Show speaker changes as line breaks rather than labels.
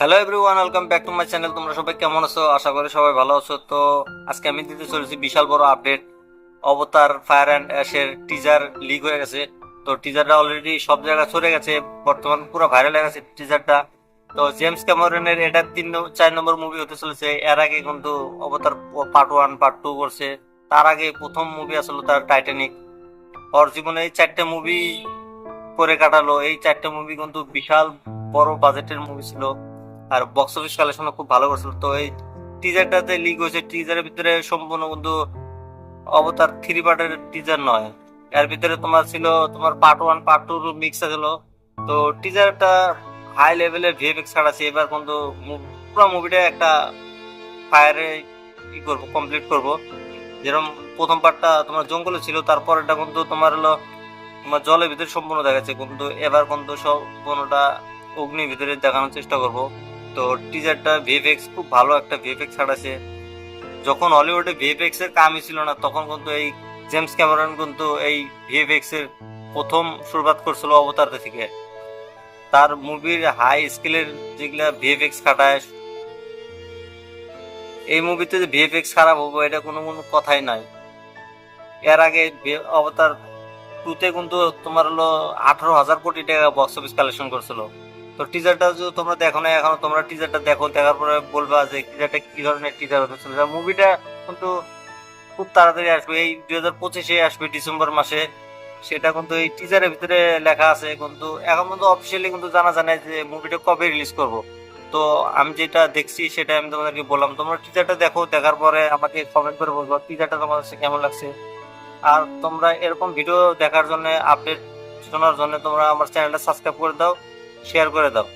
Hello everyone, welcome back to my channel. তোমরা সবাই কেমন আছো? আশা করি সবাই ভালো আছো। তো আজকে আমি দিতে চলেছি বিশাল বড় আপডেট। অবতার ফায়ার অ্যান্ড অ্যাশের টিজার লিক হয়ে গেছে। তো টিজারটা অলরেডি সব জায়গায় ছড়ে গেছে, বর্তমান পুরো ভাইরাল হয়ে গেছে টিজারটা। তো জেমস ক্যামেরনের এটা 4 নম্বর মুভি হতে চলেছে। এর আগে কিন্তু অবতার পার্ট 1 পার্ট 2 করছে। তার আগে প্রথম মুভি আসলে তার টাইটানিক। ওর জীবনে এই 4টে মুভি করে কাটালো। এই 4টে মুভি কিন্তু বিশাল বড় বাজেটের মুভি ছিল, আর বক্স অফিস কালেকশন খুব ভালো করছিল। তো এই টিজারটাতে লিক হয়েছে, টিজারের ভিতরে সম্পূর্ণ কিন্তু অবতার 3 পার্টের টিজার নয়। এর ভিতরে তোমার ছিল তোমার পার্ট 1 পার্ট 2 মিক্স ছিল। তো টিজারটা হাই লেভেলের ভিএফএক্স ছাড়াছে। এবার কিন্তু পুরো মুভিটা একটা ফায়ারে কি করবো, কমপ্লিট করব। যেরকম প্রথম পার্টটা তোমার জঙ্গলে ছিল, তারপর এটা কিন্তু তোমার হলো তোমার জলের ভিতরে সম্পূর্ণ দেখাচ্ছে, কিন্তু এবার কিন্তু সম্পূর্ণটা অগ্নির ভিতরে দেখানোর চেষ্টা করব। তো টিজারটা ভিএফএক্স খুব ভালো একটা ভিএফএক্স ছাড়াছে। যখন হলিউডে ভিএফএক্স এর কামই ছিল না, তখন কিন্তু এই জেমস ক্যামেরন কিন্তু এই ভিএফএক্স এর প্রথম শুরুয়াত করছিল অবতার থেকে। তার মুভির হাই স্কেলের যেগুলা ভিএফএক্স খাটায়, এই মুভিতে যে ভিএফএক্স খারাপ হবো এটা কোনো কোনো কথাই নাই। এর আগে অবতার টুতে কিন্তু তোমার হলো 18,000 কোটি টাকা বক্স অফিস কালেকশন করছিল। তো টিজারটা যদি তোমরা দেখো না এখনো, তোমরা টিজারটা দেখো, দেখার পরে বলবা যে টিজারটা কি ধরনের টিজার হতে চলেছে। মুভিটা কিন্তু খুব তাড়াতাড়ি আসবে, এই 2025-এ আসবে ডিসেম্বর মাসে। সেটা কিন্তু এই টিজারের ভিতরে লেখা আছে, কিন্তু এখন পর্যন্ত অফিসিয়ালি কিন্তু জানা যায় না যে মুভিটা কবে রিলিজ করব। তো আমি যেটা দেখছি সেটা আমি তোমাদেরকে বললাম। তোমরা টিজারটা দেখো, দেখার পরে আমাকে কমেন্ট করে বলবো টিজারটা তোমার কাছে কেমন লাগছে। আর তোমরা এরকম ভিডিও দেখার জন্য, আপডেট শোনার জন্য তোমরা আমার চ্যানেলটা সাবস্ক্রাইব করে দাও, শেয়ার করে দাও।